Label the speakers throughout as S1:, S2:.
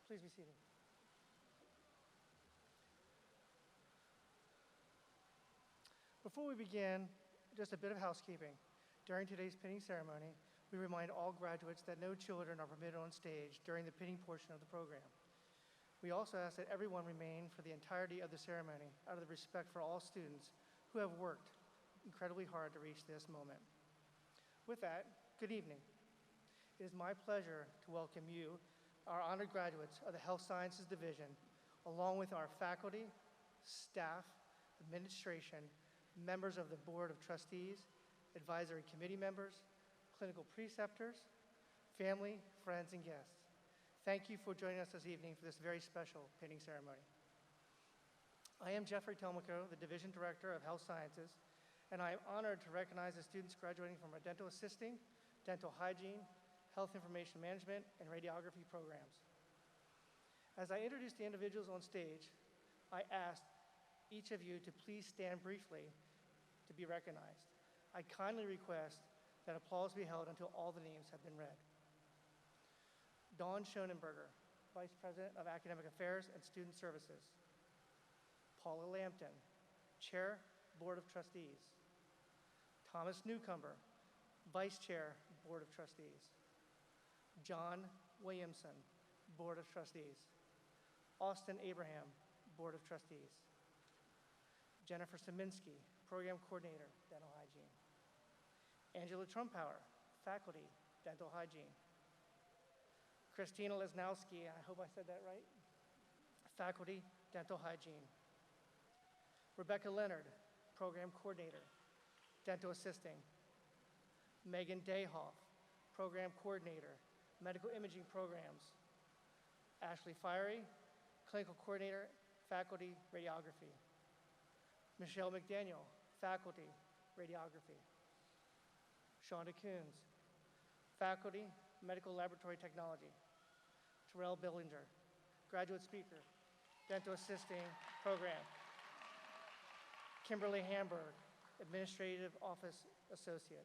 S1: Please be seated. Before we begin, just a bit of housekeeping. During today's pinning ceremony, we remind all graduates that no children are permitted on stage during the pinning portion of the program. We also ask that everyone remain for the entirety of the ceremony out of the respect for all students who have worked incredibly hard to reach this moment. With that, good evening. It is my pleasure to welcome you, our honored graduates of the Health Sciences Division, along with our faculty, staff, administration, members of the Board of Trustees, advisory committee members, clinical preceptors, family, friends, and guests. Thank you for joining us this evening for this very special pinning ceremony. I am Jeffrey Telmico, the Division Director of Health Sciences, and I am honored to recognize the students graduating from our dental assisting, dental hygiene, health information management, and radiography programs. As I introduce the individuals on stage, I ask each of you to please stand briefly to be recognized. I kindly request that applause be held until all the names have been read. Dawn Schonenberger, Vice President of Academic Affairs and Student Services. Paula Lampton, Chair, Board of Trustees. Thomas Newcomber, Vice Chair, Board of Trustees. John Williamson, Board of Trustees. Austin Abraham, Board of Trustees. Jennifer Saminsky, Program Coordinator, Dental Hygiene. Angela Trumpauer, Faculty, Dental Hygiene. Christina Lesnowski, I hope I said that right, Faculty, Dental Hygiene. Rebecca Leonard, Program Coordinator, Dental Assisting. Megan Dayhoff, Program Coordinator, Medical Imaging Programs. Ashley Fiery, Clinical Coordinator, Faculty, Radiography. Michelle McDaniel, Faculty, Radiography. Shonda Coons, Faculty, Medical Laboratory Technology. Terrell Billinger, Graduate Speaker, Dental Assisting Program. Kimberly Hamburg, Administrative Office Associate.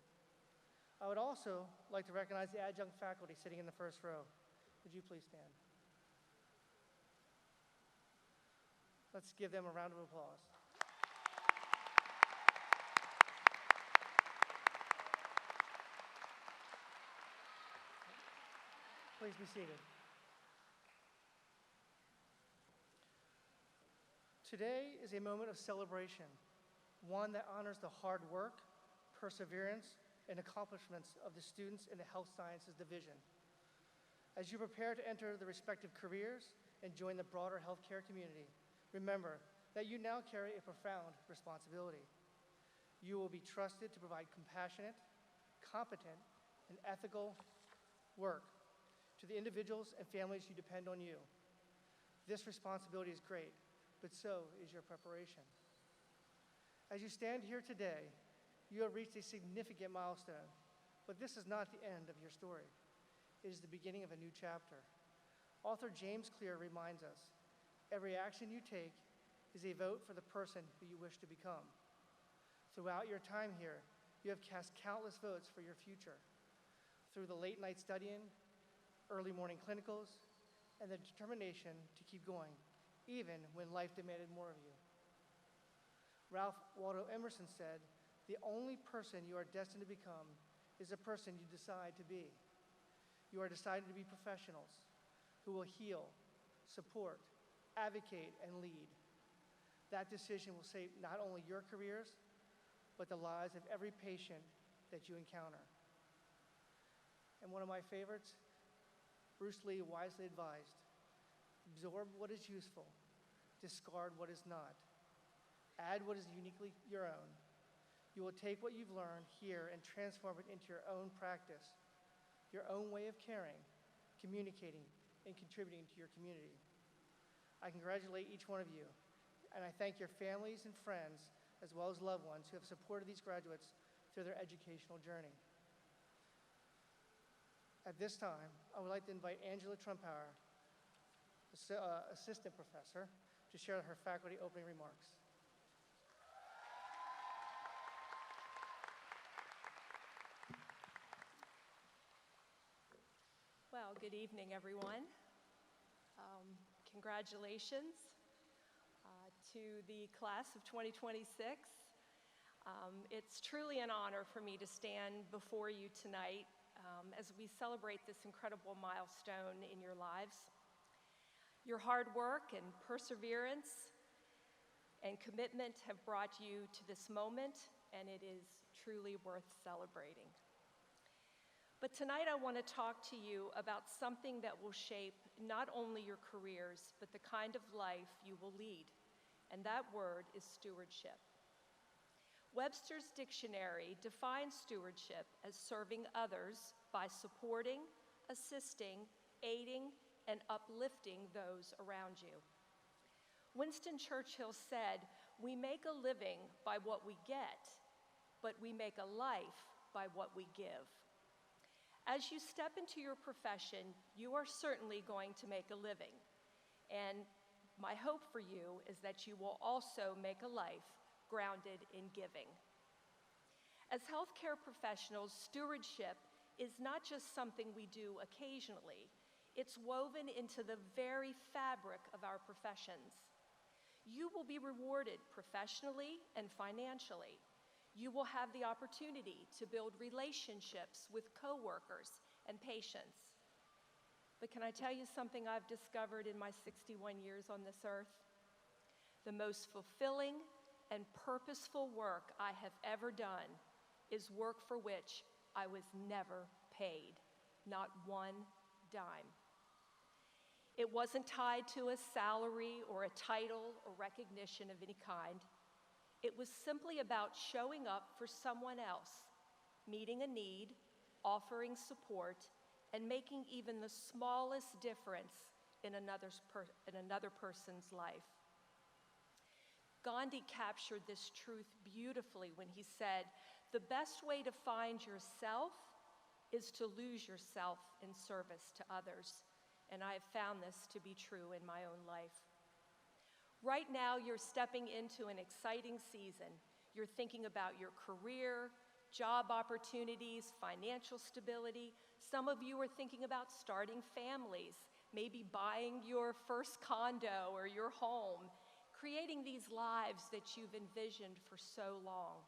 S1: I would also like to recognize the adjunct faculty sitting in the first row. Would you please stand? Let's give them a round of applause. Please be seated. Today is a moment of celebration, one that honors the hard work, perseverance, and accomplishments of the students in the Health Sciences Division. As you prepare to enter the respective careers and join the broader healthcare community, remember that you now carry a profound responsibility. You will be trusted to provide compassionate, competent, and ethical work to the individuals and families who depend on you. This responsibility is great, but so is your preparation. As you stand here today, you have reached a significant milestone, but this is not the end of your story. It is the beginning of a new chapter. Author James Clear reminds us, every action you take is a vote for the person who you wish to become. Throughout your time here, you have cast countless votes for your future through the late night studying, early morning clinicals, and the determination to keep going, even when life demanded more of you. Ralph Waldo Emerson said, "The only person you are destined to become is the person you decide to be." You are decided to be professionals who will heal, support, advocate, and lead. That decision will shape not only your careers, but the lives of every patient that you encounter. And one of my favorites, Bruce Lee wisely advised, absorb what is useful, discard what is not, add what is uniquely your own. You will take what you've learned here and transform it into your own practice, your own way of caring, communicating, and contributing to your community. I congratulate each one of you, and I thank your families and friends, as well as loved ones who have supported these graduates through their educational journey. At this time, I would like to invite Angela Trumpauer, Assistant Professor, to share her faculty opening remarks.
S2: Well, good evening, everyone. Congratulations to the class of 2026. It's truly an honor for me to stand before you tonight as we celebrate this incredible milestone in your lives. Your hard work and perseverance and commitment have brought you to this moment, and it is truly worth celebrating. But tonight I want to talk to you about something that will shape not only your careers, but the kind of life you will lead, and that word is stewardship. Webster's dictionary defines stewardship as serving others by supporting, assisting, aiding, and uplifting those around you. Winston Churchill said, "We make a living by what we get, but we make a life by what we give." As you step into your profession, you are certainly going to make a living. And my hope for you is that you will also make a life grounded in giving. As healthcare professionals, stewardship is not just something we do occasionally. It's woven into the very fabric of our professions. You will be rewarded professionally and financially. You will have the opportunity to build relationships with coworkers and patients. But can I tell you something I've discovered in my 61 years on this earth? The most fulfilling and purposeful work I have ever done is work for which I was never paid, not one dime. It wasn't tied to a salary or a title or recognition of any kind. It was simply about showing up for someone else, meeting a need, offering support, and making even the smallest difference in another person's life. Gandhi captured this truth beautifully when he said, "The best way to find yourself is to lose yourself in service to others." And I have found this to be true in my own life. Right now, you're stepping into an exciting season. You're thinking about your career, job opportunities, financial stability. Some of you are thinking about starting families, maybe buying your first condo or your home, creating these lives that you've envisioned for so long.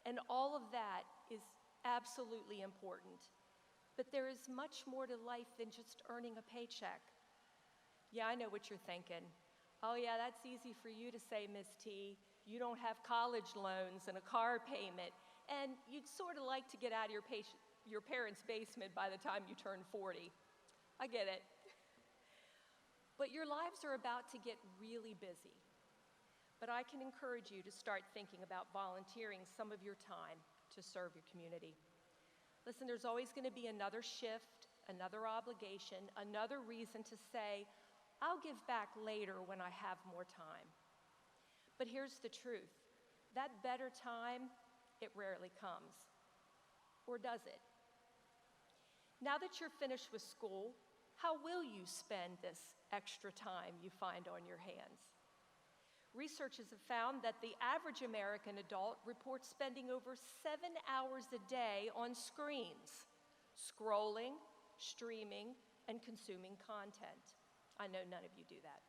S2: And all of that is absolutely important. But there is much more to life than just earning a paycheck. Yeah, I know what you're thinking. "Oh yeah, that's easy for you to say, Ms. T. You don't have college loans and a car payment, and you'd sort of like to get out of your parents' basement by the time you turn 40. I get it. But your lives are about to get really busy. But I can encourage you to start thinking about volunteering some of your time to serve your community. Listen, there's always going to be another shift, another obligation, another reason to say, "I'll give back later when I have more time." But here's the truth. That better time, it rarely comes. Or does it? Now that you're finished with school, how will you spend this extra time you find on your hands? Researchers have found that the average American adult reports spending over 7 hours a day on screens, scrolling, streaming, and consuming content. I know none of you do that.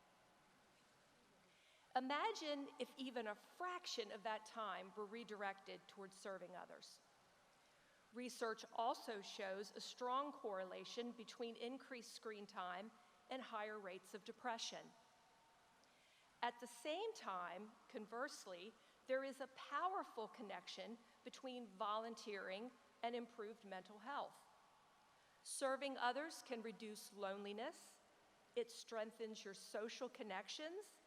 S2: Imagine if even a fraction of that time were redirected towards serving others. Research also shows a strong correlation between increased screen time and higher rates of depression. At the same time, conversely, there is a powerful connection between volunteering and improved mental health. Serving others can reduce loneliness. It strengthens your social connections.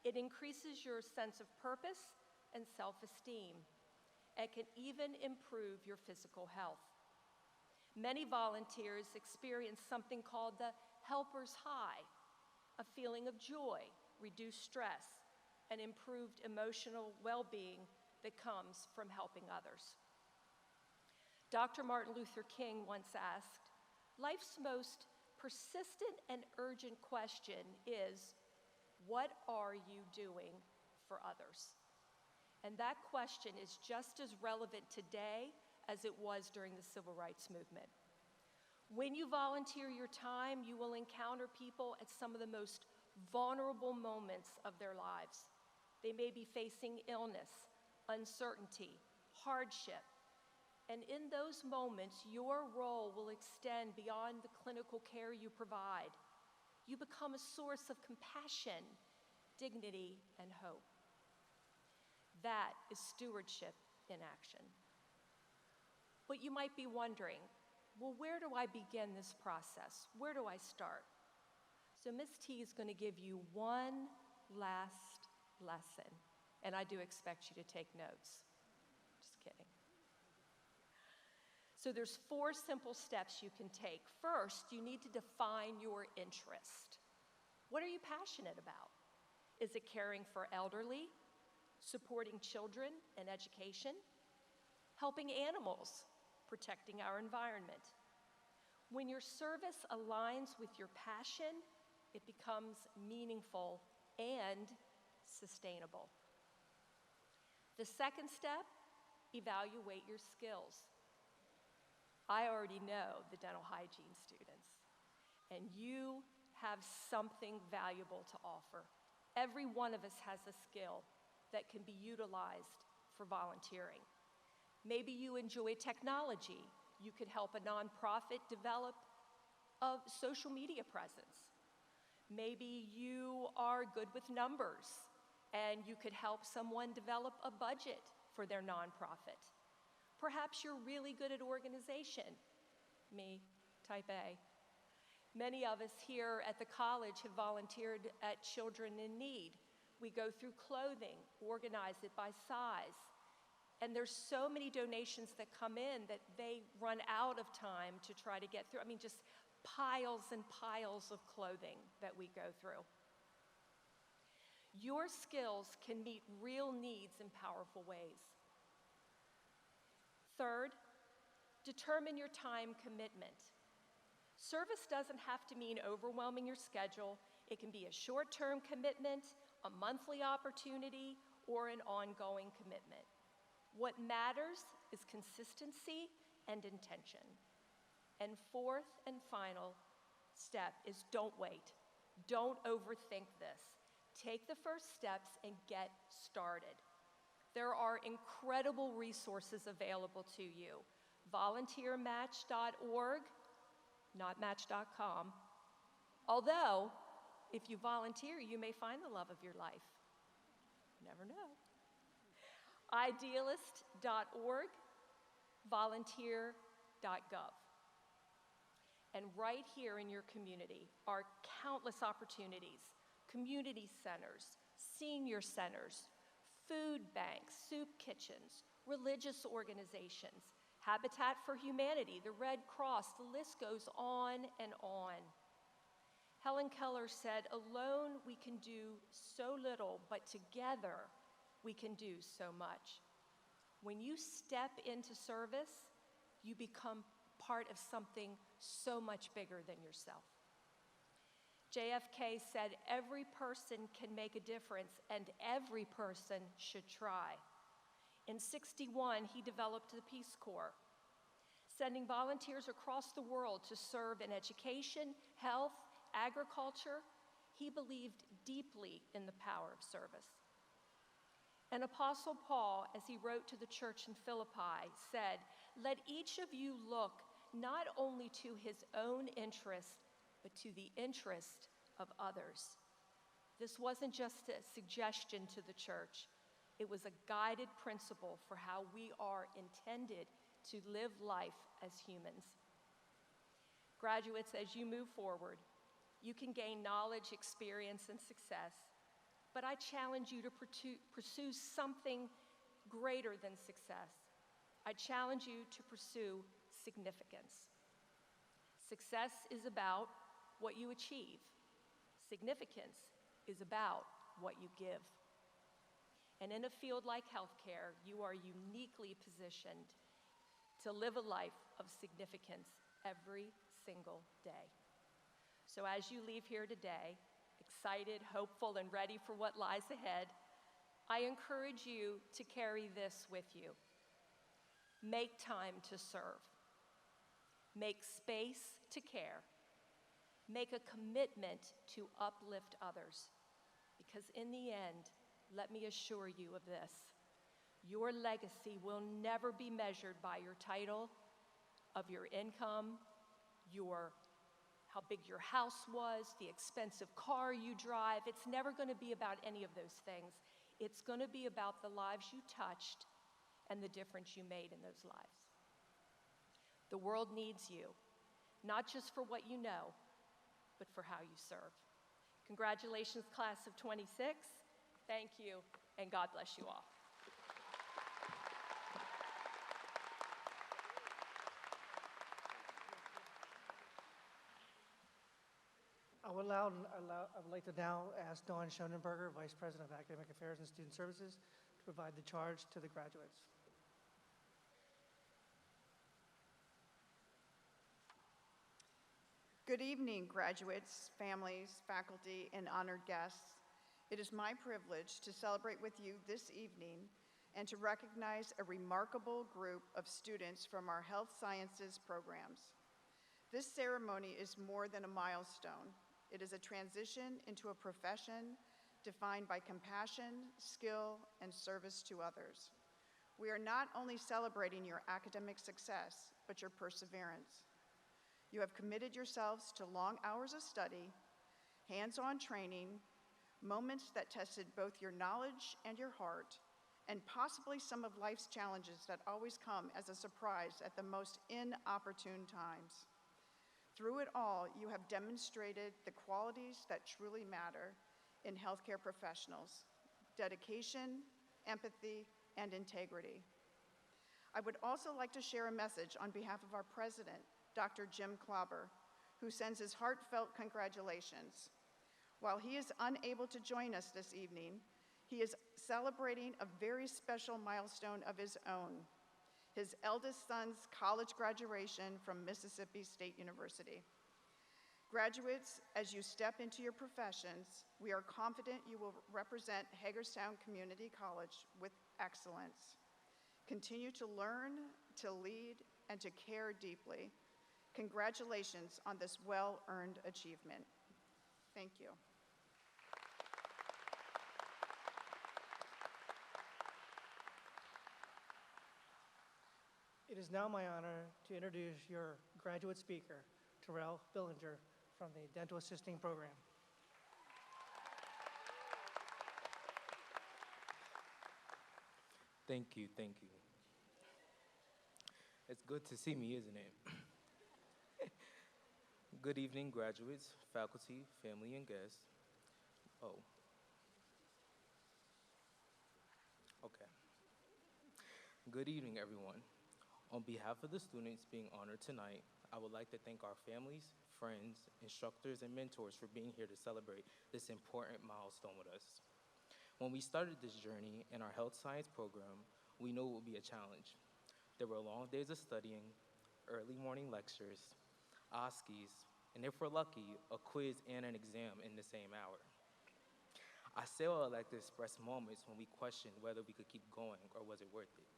S2: It increases your sense of purpose and self-esteem. It can even improve your physical health. Many volunteers experience something called the helper's high, a feeling of joy, reduced stress, and improved emotional well-being that comes from helping others. Dr. Martin Luther King once asked, "Life's most persistent and urgent question is, what are you doing for others?" And that question is just as relevant today as it was during the Civil Rights Movement. When you volunteer your time, you will encounter people at some of the most vulnerable moments of their lives. They may be facing illness, uncertainty, hardship. And in those moments, your role will extend beyond the clinical care you provide. You become a source of compassion, dignity, and hope. That is stewardship in action. But you might be wondering, well, where do I begin this process? Where do I start? So Ms. T is going to give you one last lesson, and I do expect you to take notes. Just kidding. So there's 4 simple steps you can take. First, you need to define your interest. What are you passionate about? Is it caring for elderly, supporting children and education, helping animals, protecting our environment? When your service aligns with your passion, it becomes meaningful and sustainable. The second step, evaluate your skills. I already know the dental hygiene students, and you have something valuable to offer. Every one of us has a skill that can be utilized for volunteering. Maybe you enjoy technology. You could help a nonprofit develop a social media presence. Maybe you are good with numbers and you could help someone develop a budget for their nonprofit. Perhaps you're really good at organization. Me, type A. Many of us here at the college have volunteered at Children in Need. We go through clothing, organize it by size. And there's so many donations that come in that they run out of time to try to get through. I mean, just piles and piles of clothing that we go through. Your skills can meet real needs in powerful ways. Third, determine your time commitment. Service doesn't have to mean overwhelming your schedule. It can be a short-term commitment, a monthly opportunity, or an ongoing commitment. What matters is consistency and intention. And fourth and final step is don't wait. Don't overthink this. Take the first steps and get started. There are incredible resources available to you. Volunteermatch.org, not match.com. Although, if you volunteer, you may find the love of your life. Never know. Idealist.org, volunteer.gov. And right here in your community are countless opportunities: community centers, senior centers, food banks, soup kitchens, religious organizations, Habitat for Humanity, the Red Cross, the list goes on and on. Helen Keller said, "Alone we can do so little, but together we can do so much." When you step into service, you become part of something so much bigger than yourself. JFK said, "Every person can make a difference, and every person should try." In '61, he developed the Peace Corps, sending volunteers across the world to serve in education, health, agriculture. He believed deeply in the power of service. And Apostle Paul, as he wrote to the church in Philippi, said, "Let each of you look not only to his own interest, but to the interest of others." This wasn't just a suggestion to the church. It was a guided principle for how we are intended to live life as humans. Graduates, as you move forward, you can gain knowledge, experience, and success, but I challenge you to pursue something greater than success. I challenge you to pursue significance. Success is about what you achieve. Significance is about what you give. And in a field like healthcare, you are uniquely positioned to live a life of significance every single day. So as you leave here today, excited, hopeful, and ready for what lies ahead, I encourage you to carry this with you. Make time to serve. Make space to care. Make a commitment to uplift others. Because in the end, let me assure you of this, your legacy will never be measured by your title, of your income, how big your house was, the expensive car you drive. It's never going to be about any of those things. It's going to be about the lives you touched and the difference you made in those lives. The world needs you, not just for what you know, but for how you serve. Congratulations, class of 26. Thank you, and God bless you all.
S1: I would like to now ask Dawn Schonenberger, Vice President of Academic Affairs and Student Services, to provide the charge to the graduates.
S3: Good evening, graduates, families, faculty, and honored guests. It is my privilege to celebrate with you this evening and to recognize a remarkable group of students from our health sciences programs. This ceremony is more than a milestone. It is a transition into a profession defined by compassion, skill, and service to others. We are not only celebrating your academic success, but your perseverance. You have committed yourselves to long hours of study, hands-on training, moments that tested both your knowledge and your heart, and possibly some of life's challenges that always come as a surprise at the most inopportune times. Through it all, you have demonstrated the qualities that truly matter in healthcare professionals: dedication, empathy, and integrity. I would also like to share a message on behalf of our president, Dr. Jim Klauber, who sends his heartfelt congratulations. While he is unable to join us this evening, he is celebrating a very special milestone of his own: his eldest son's college graduation from Mississippi State University. Graduates, as you step into your professions, we are confident you will represent Hagerstown Community College with excellence. Continue to learn, to lead, and to care deeply. Congratulations on this well-earned achievement. Thank you.
S1: It is now my honor to introduce your graduate speaker, Terrell Billinger, from the Dental Assisting Program.
S4: Thank you, thank you. It's good to see me, isn't it? Good evening, graduates, faculty, family, and guests. Oh. Okay. Good evening, everyone. On behalf of the students being honored tonight, I would like to thank our families, friends, instructors, and mentors for being here to celebrate this important milestone with us. When we started this journey in our health science program, we knew it would be a challenge. There were long days of studying, early morning lectures, ARCCs, and if we're lucky, a quiz and an exam in the same hour. I say all that to express moments when we questioned whether we could keep going or was it worth it.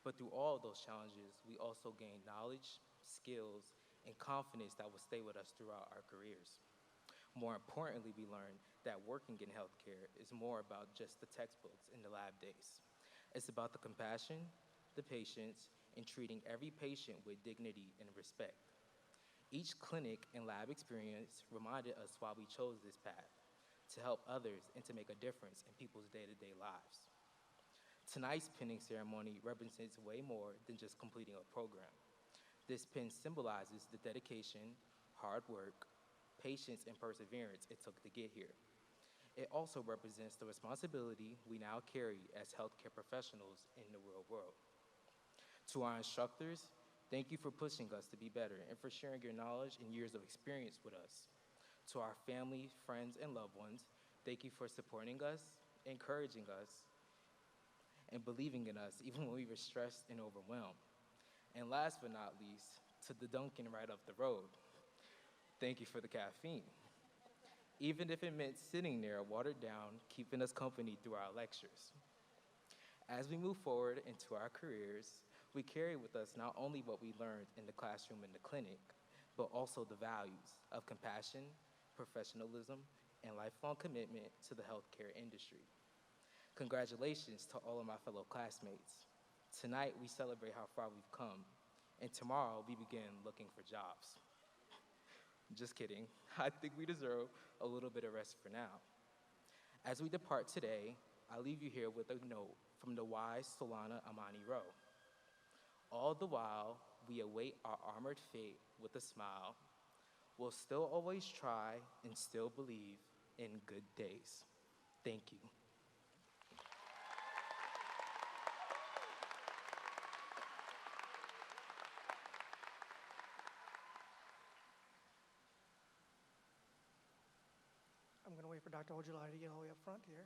S4: But through all those challenges, we also gained knowledge, skills, and confidence that will stay with us throughout our careers. More importantly, we learned that working in healthcare is more about just the textbooks and the lab days. It's about the compassion, the patience, and treating every patient with dignity and respect. Each clinic and lab experience reminded us why we chose this path: to help others and to make a difference in people's day-to-day lives. Tonight's pinning ceremony represents way more than just completing a program. This pin symbolizes the dedication, hard work, patience, and perseverance it took to get here. It also represents the responsibility we now carry as healthcare professionals in the real world. To our instructors, thank you for pushing us to be better and for sharing your knowledge and years of experience with us. To our family, friends, and loved ones, thank you for supporting us, encouraging us, and believing in us even when we were stressed and overwhelmed. And last but not least, to the Dunkin' right up the road, thank you for the caffeine. Even if it meant sitting there watered down, keeping us company through our lectures. As we move forward into our careers, We carry with us not only what we learned in the classroom and the clinic, but also the values of compassion, professionalism, and lifelong commitment to the healthcare industry. Congratulations to all of my fellow classmates. Tonight, we celebrate how far we've come, and tomorrow, we begin looking for jobs. Just kidding. I think we deserve a little bit of rest for now. As we depart today, I leave you here with a note from the wise Solana Amani Rowe. All the while, we await our armored fate with a smile. We'll still always try and still believe in good days. Thank you.
S1: I'm going to wait for Dr. Ojulai to get all the way up front here.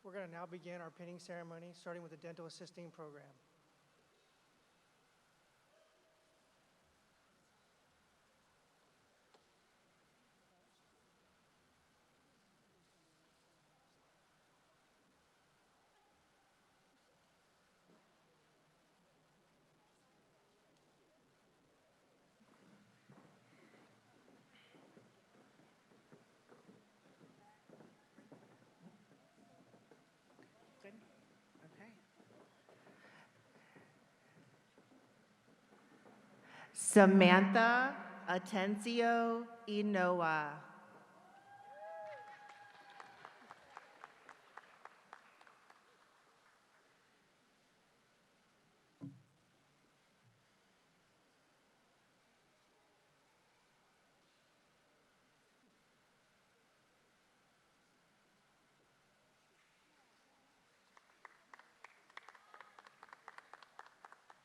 S1: We're going to now begin our pinning ceremony, starting with the dental assisting program.
S3: Good? Okay.
S5: Samantha Atencio Inoa.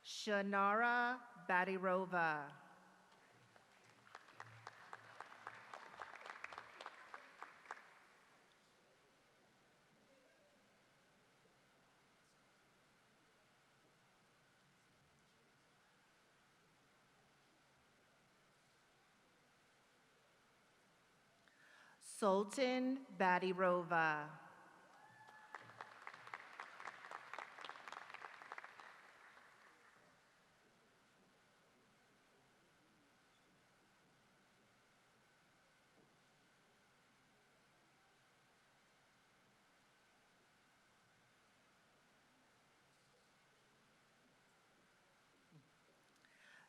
S5: Shanara Badirova. Sultan Badirova.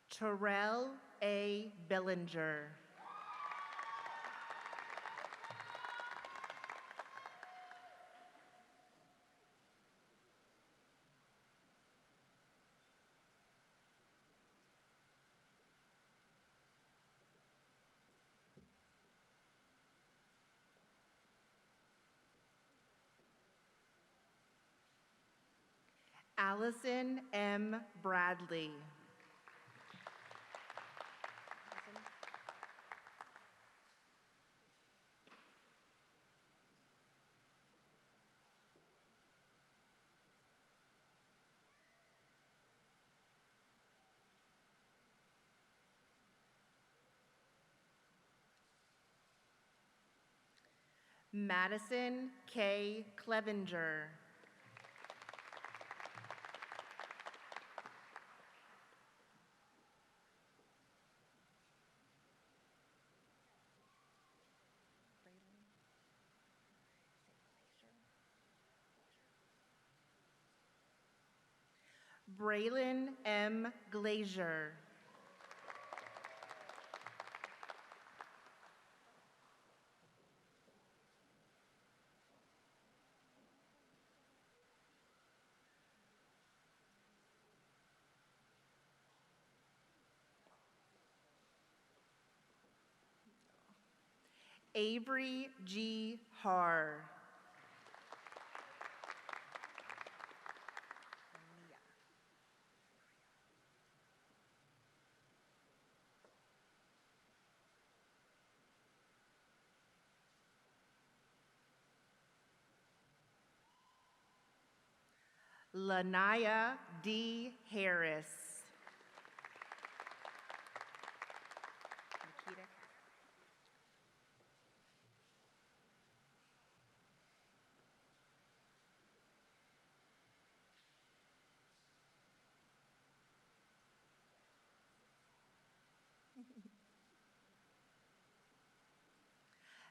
S5: Terrell A. Bellinger. Allison M. Bradley. Madison K. Clevenger. Braylon M. Glazier. Avery G. Har. Lanaya D. Harris.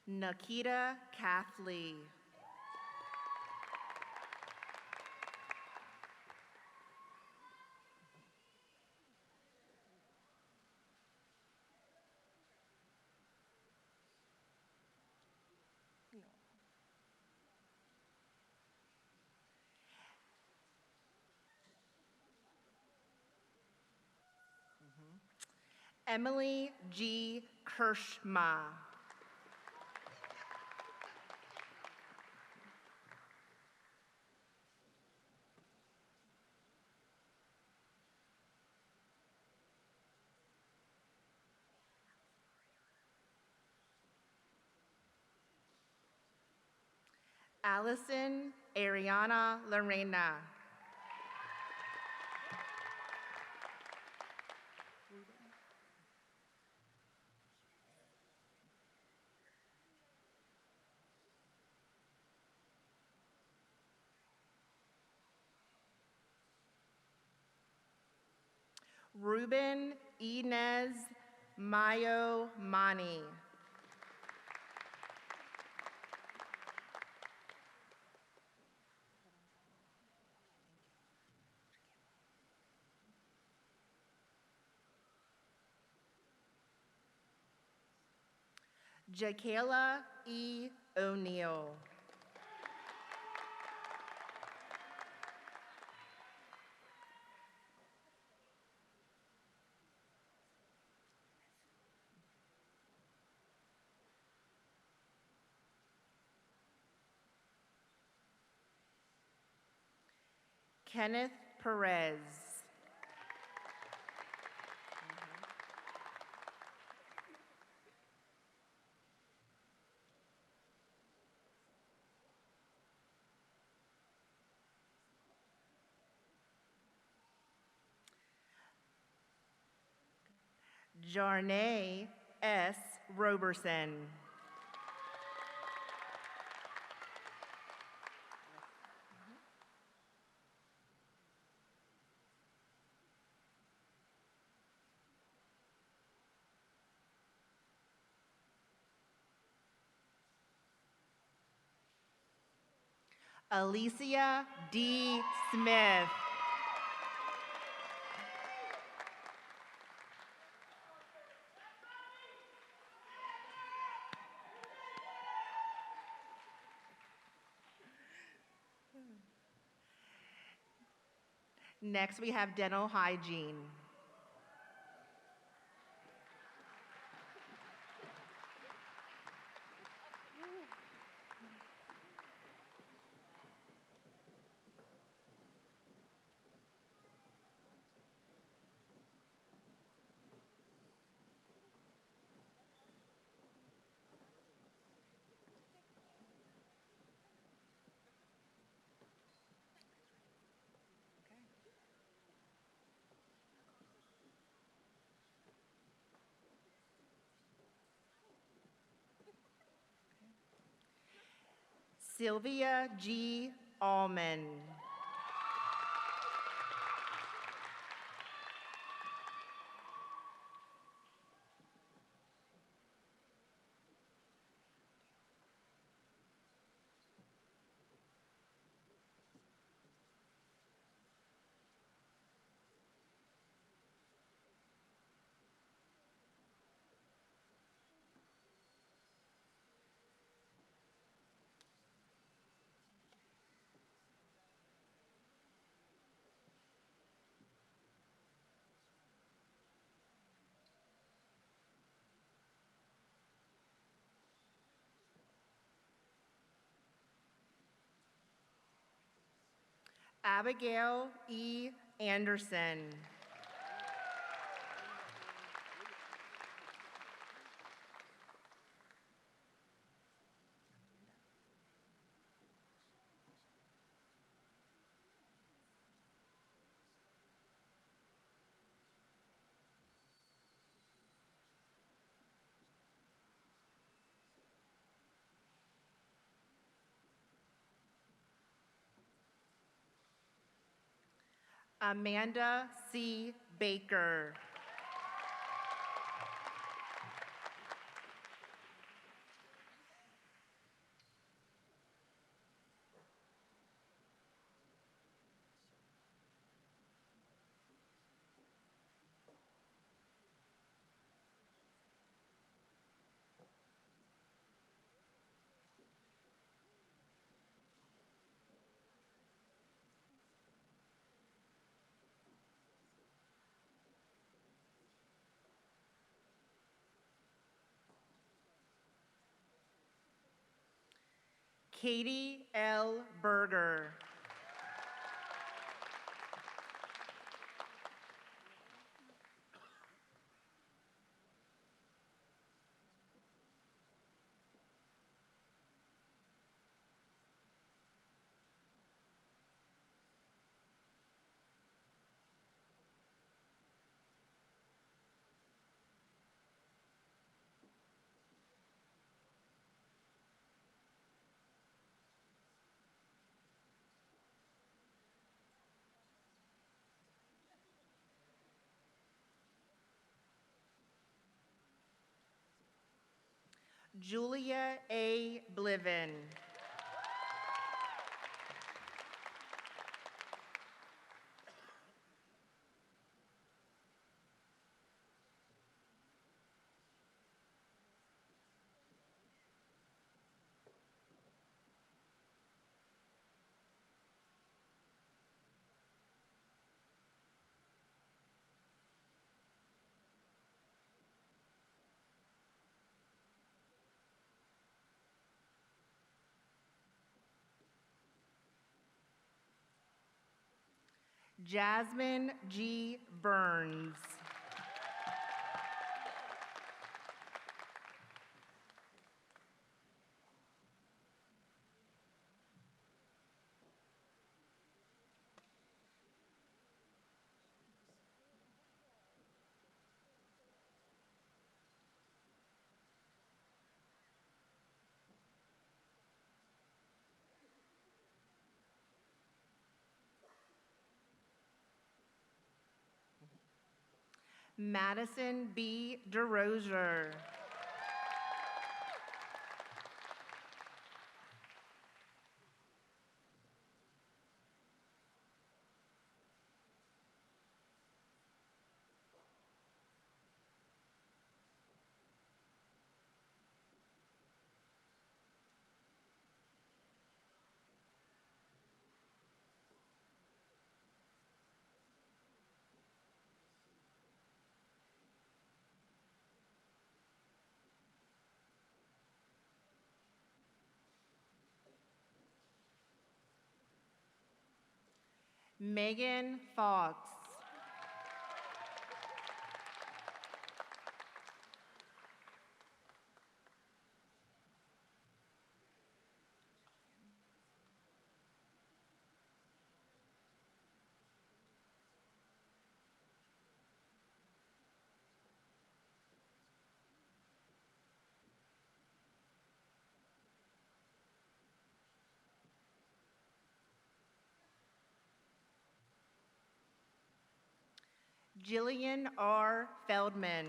S5: Nikita Kathleen. Emily G. Kirschma. Allison Ariana Lorena. Ruben Inez Mayo Mani. Jakayla E. O'Neill. Kenneth Perez. Jarnay S. Roberson. Alicia D. Smith. Next, we have dental hygiene. Sylvia G. Allman. Abigail E. Anderson. Amanda C. Baker. Katie L. Berger. Julia A. Bliven. Jasmine G. Burns. Madison B. DeRozier. Megan Fox. Jillian R. Feldman.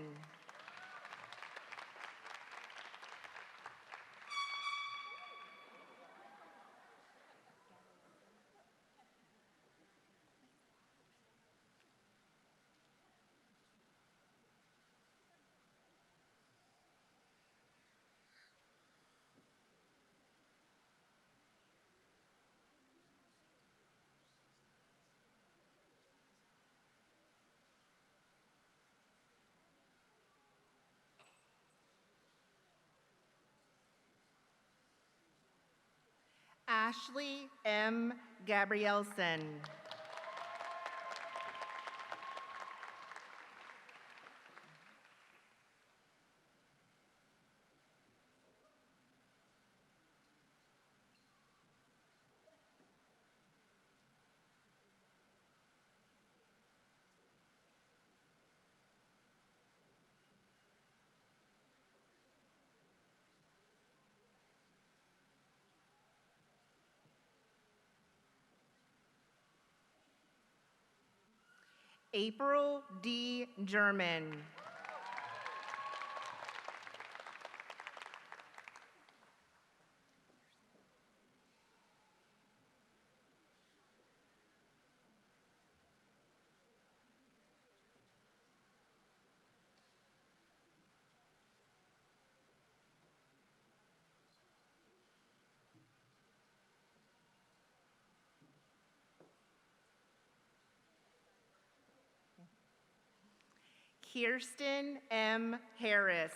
S5: Ashley M. Gabrielson. April D. German. Kirsten M. Harris.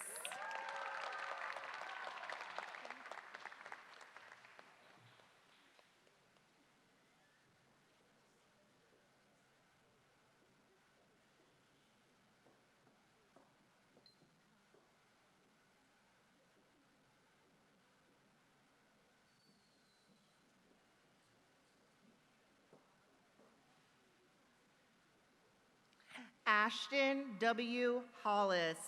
S5: Ashton W. Hollis.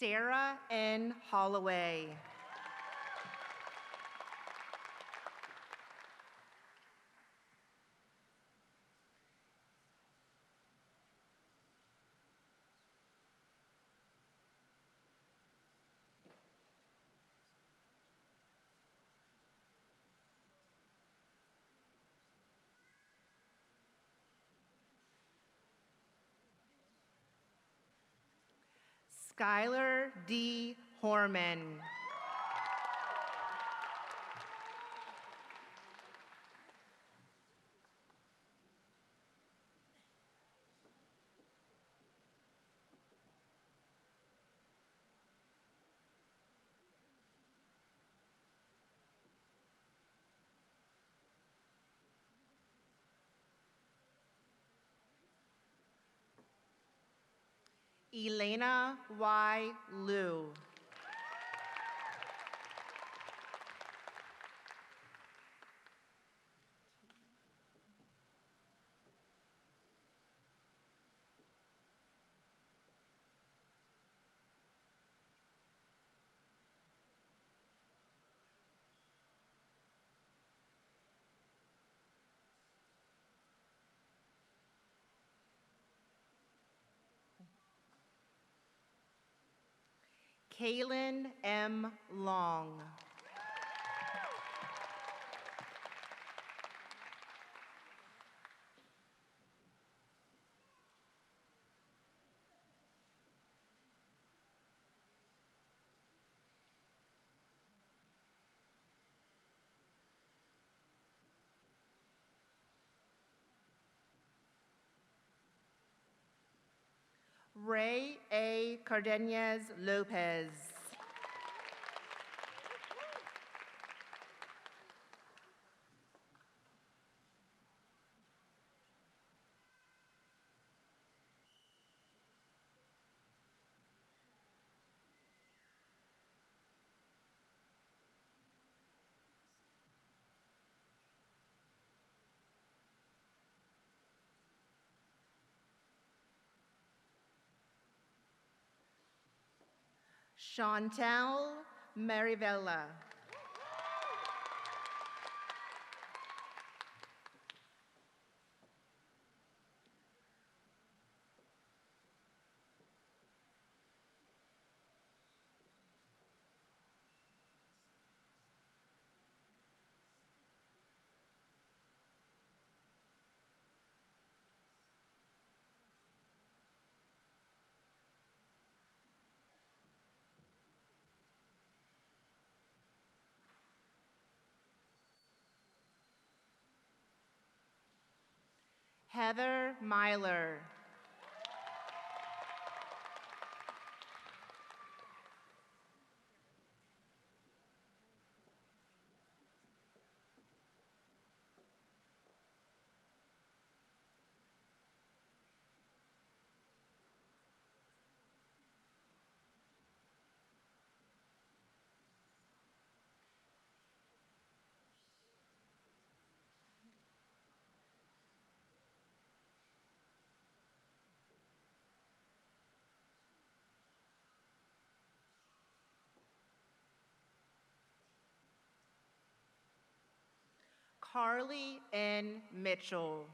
S5: Sarah N. Holloway. Skylar D. Horman. Elena Y. Liu. Kaylin M. Long. Ray A. Cardenas Lopez. Chantal Marivella. Heather Myler. Carly N. Mitchell.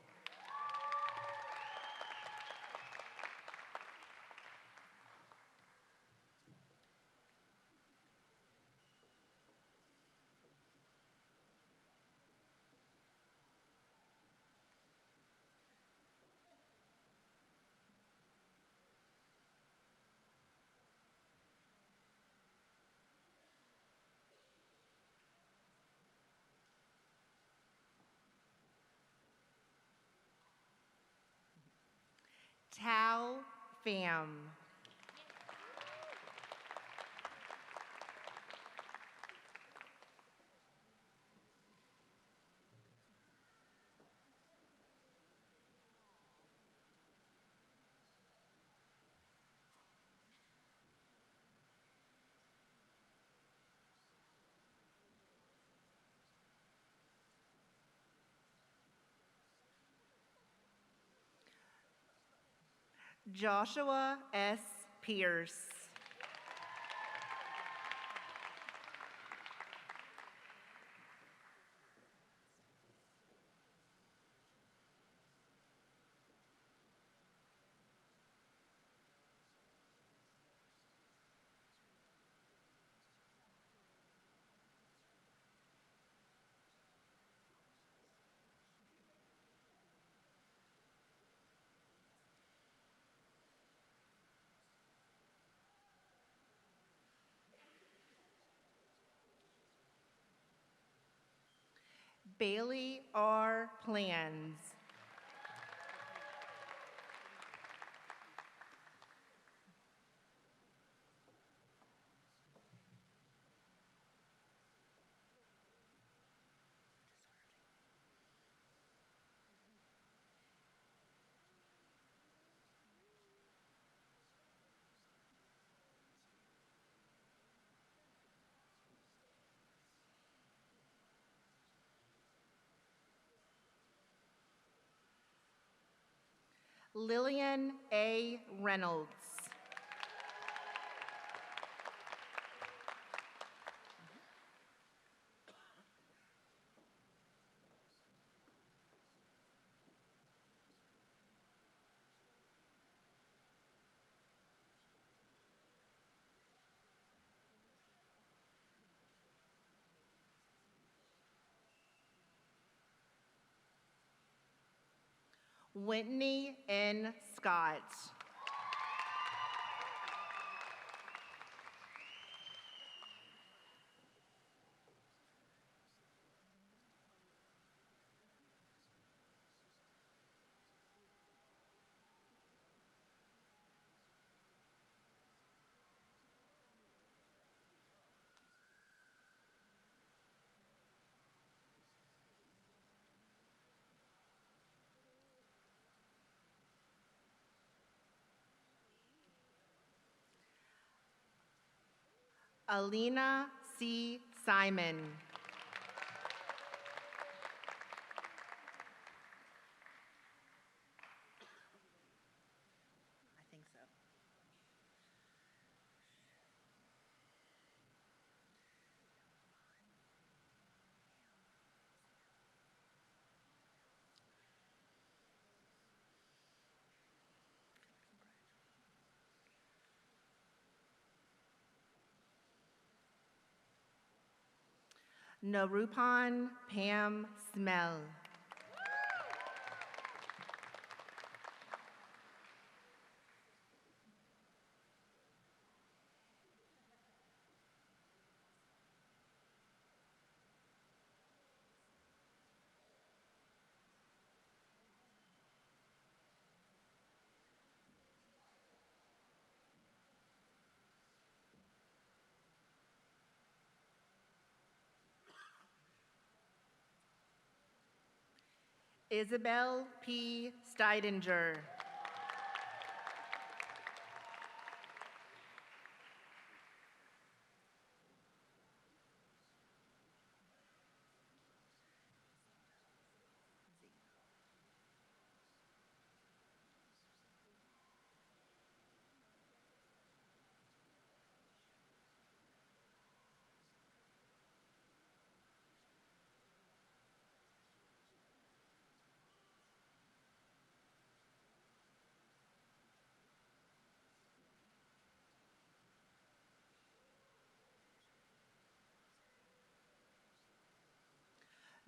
S5: Tal Pham. Joshua S. Pierce. Bailey R. Plans. Lillian A. Reynolds. Whitney N. Scott. Alina C. Simon. I think so. Narupan Pam Smell. Isabel P. Steidinger.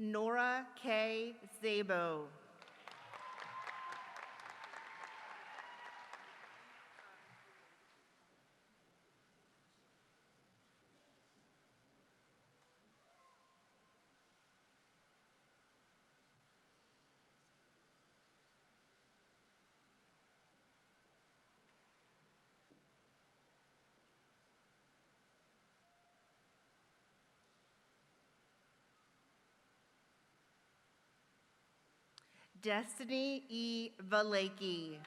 S5: Nora K. Zabo. Destiny E. Valaki.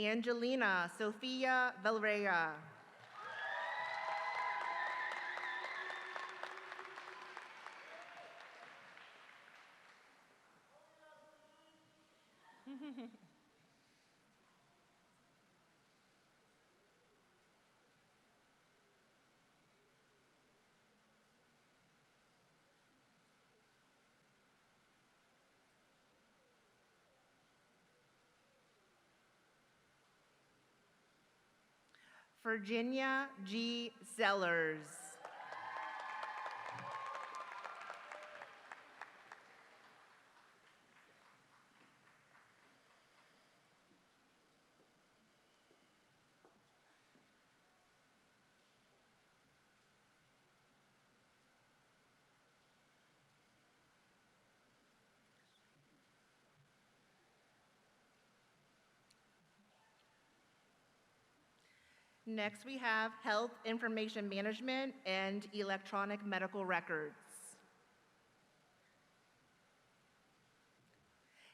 S5: Angelina Sofia Valrea. Virginia G. Sellers. Next, we have Health Information Management and Electronic Medical Records.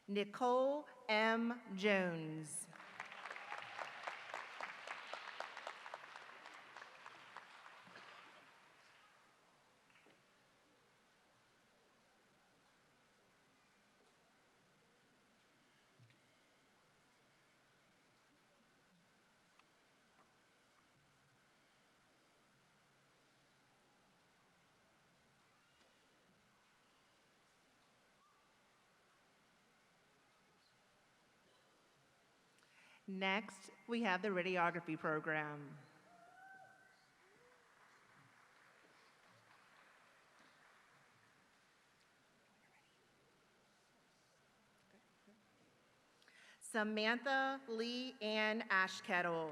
S5: Nicole M. Jones. Next, we have the radiography program. Samantha Lee Ann Ashkettle.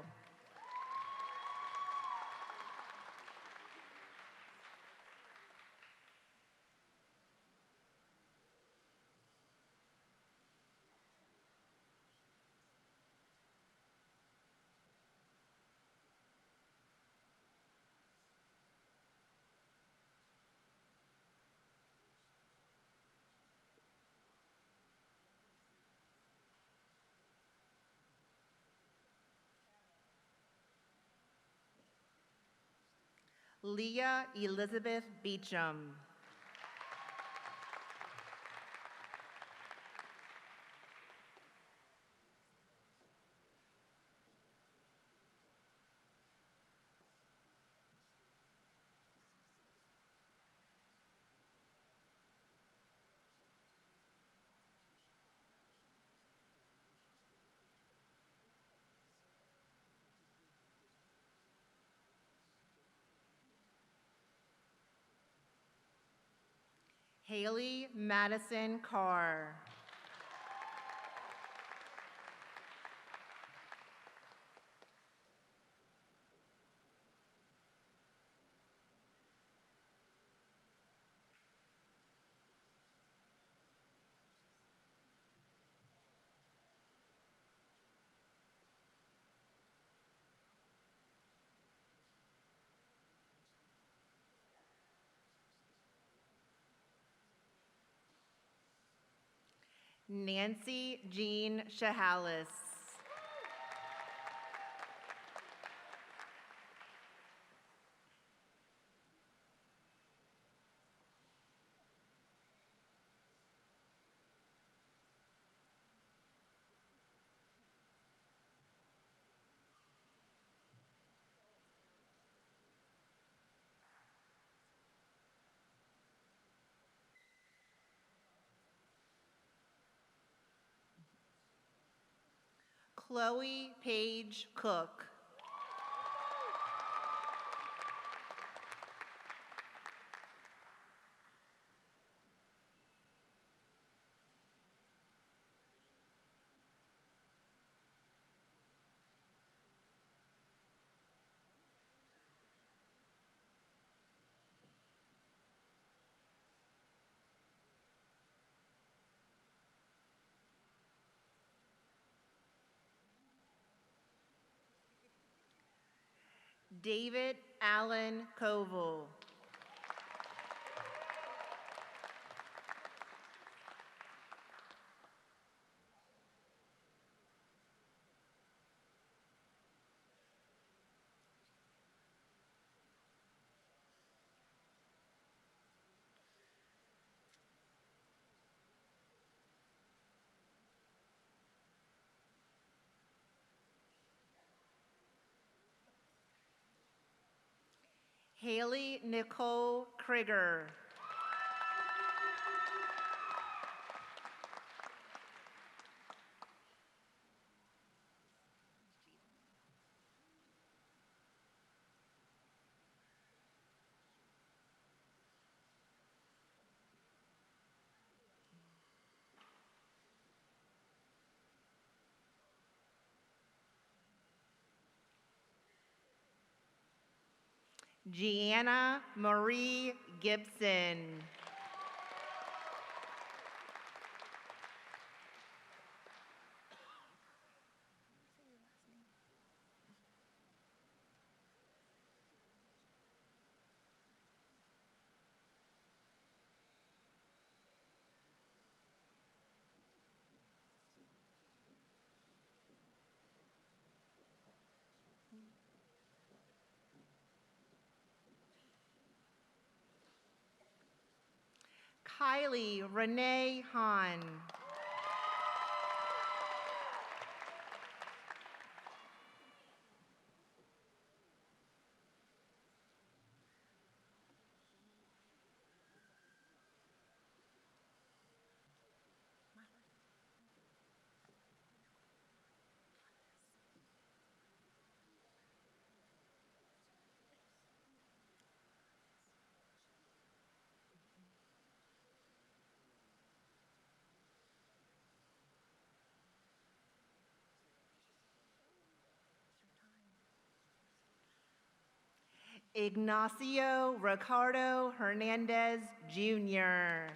S5: Leah Elizabeth Beecham. Haley Madison Carr. Nancy Jean Shahalis. Chloe Page Cook. David Allen Koval. Haley Nicole Krieger. Gianna Marie Gibson. Kylie Renee Hahn. Ignacio Ricardo Hernandez, Jr.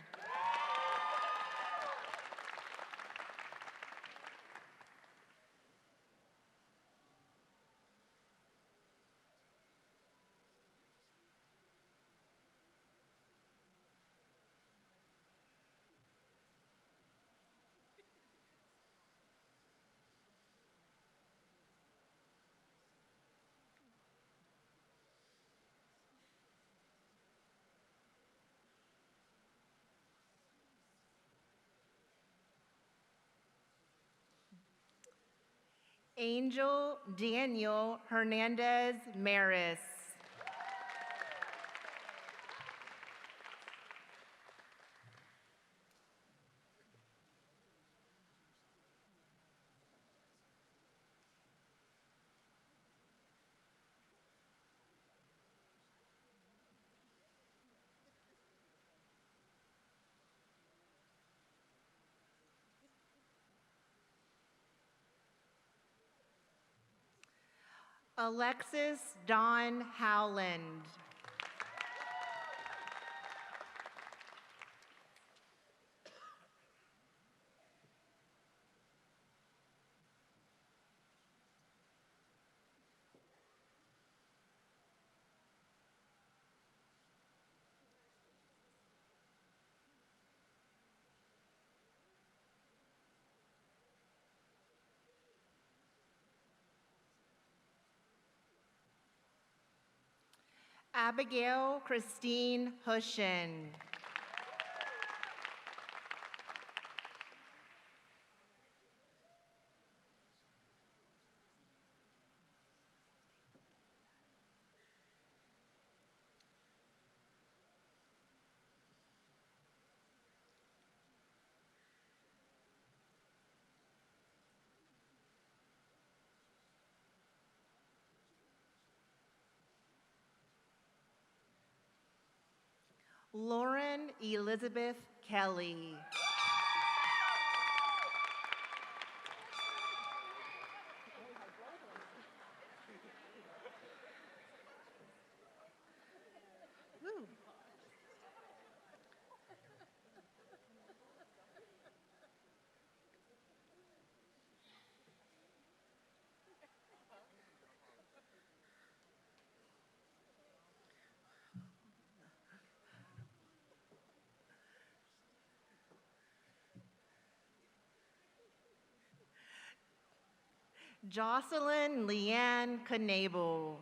S5: Angel Daniel Hernandez Maris. Alexis Dawn Howland. Abigail Christine Hushin. Lauren Elizabeth Kelly. Jocelyn Leanne Knable.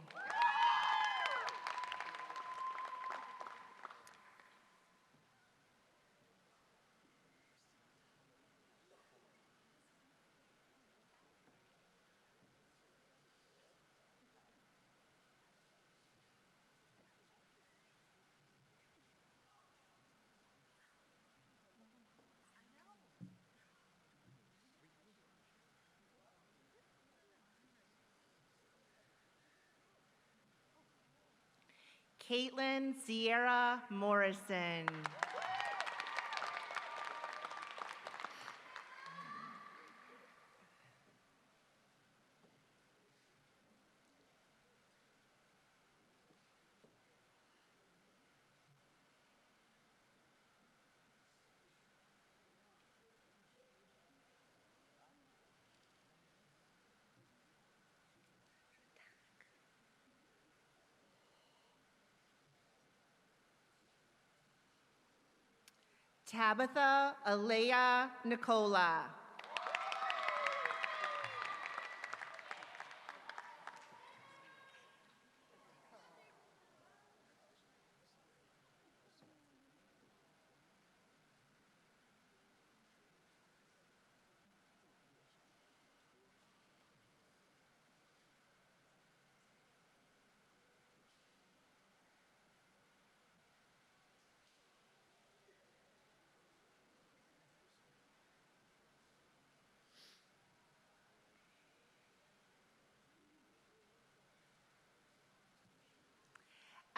S5: Caitlin Sierra Morrison. Tabitha Alea Nicola.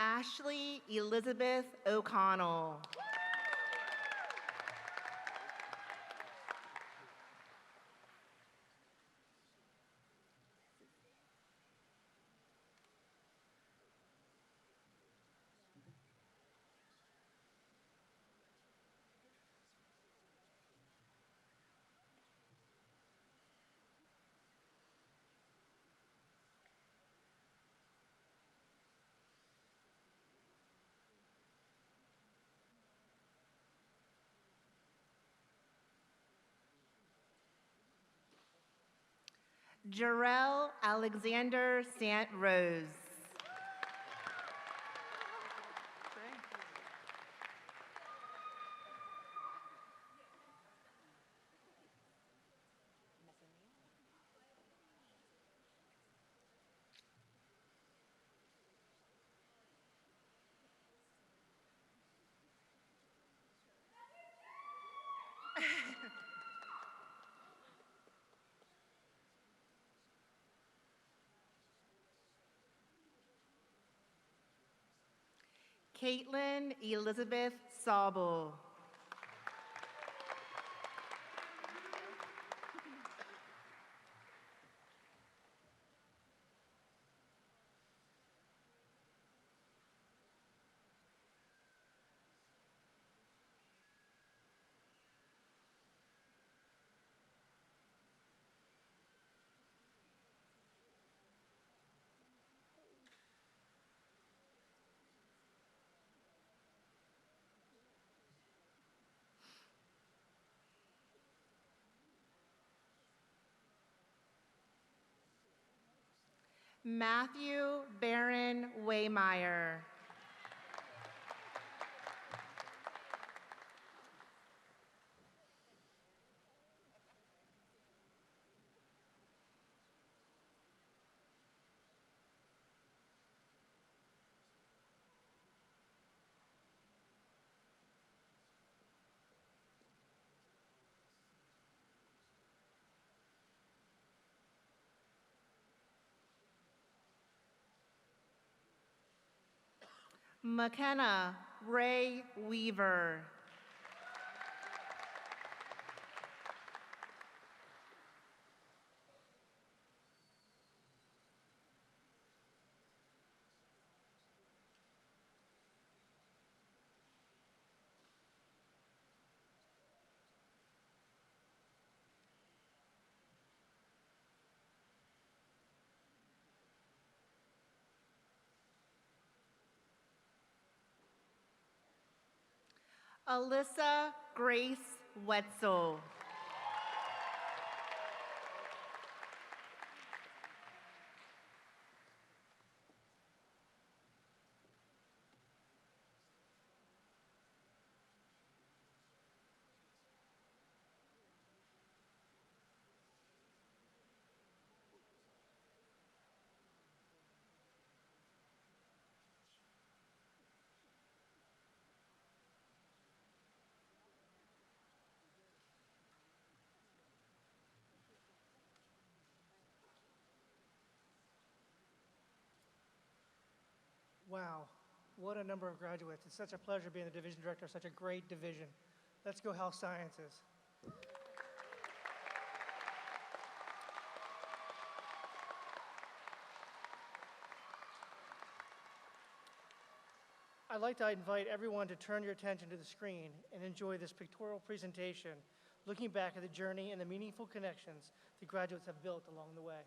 S5: Ashley Elizabeth O'Connell. Jarrell Alexander Sant Rose. Caitlin Elizabeth Sauble. Matthew Barron Waymeyer. McKenna Ray Weaver. Alyssa Grace Wetzel.
S1: Wow, What a number of graduates. It's such a pleasure being the division director of such a great division. Let's go health sciences. I'd like to invite everyone to turn your attention to the screen and enjoy this pictorial presentation, looking back at the journey and the meaningful connections the graduates have built along the way.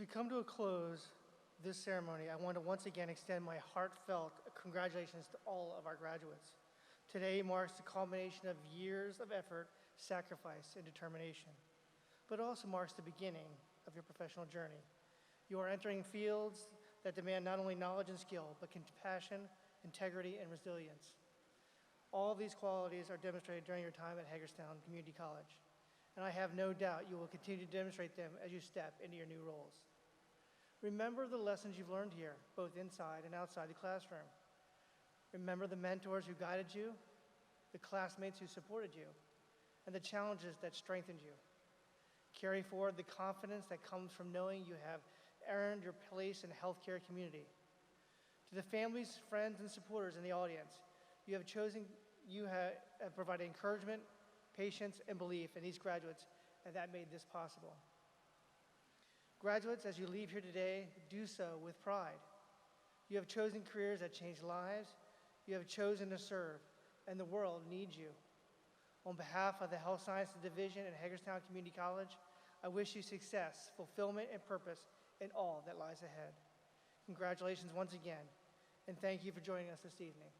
S1: we come to a close this ceremony, I want to once again extend my heartfelt congratulations to all of our graduates. Today marks the culmination of years of effort, sacrifice, and determination, but it also marks the beginning of your professional journey. You are entering fields that demand not only knowledge and skill, but compassion, integrity, and resilience. All of these qualities are demonstrated during your time at Hagerstown Community College, and I have no doubt you will continue to demonstrate them as you step into your new roles. Remember the lessons you've learned here, both inside and outside the classroom. Remember the mentors who guided you, the classmates who supported you, and the challenges that strengthened you. Carry forward the confidence that comes from knowing you have earned your place in the healthcare community. To the families, friends, and supporters in the audience, you have provided encouragement, patience, and belief in these graduates, and that made this possible. Graduates, as you leave here today, do so with pride. You have chosen careers that change lives. You have chosen to serve, and the world needs you. On behalf of the Health Sciences Division at Hagerstown Community College, I wish you success, fulfillment, and purpose in all that lies ahead. Congratulations once again, and thank you for joining us this evening.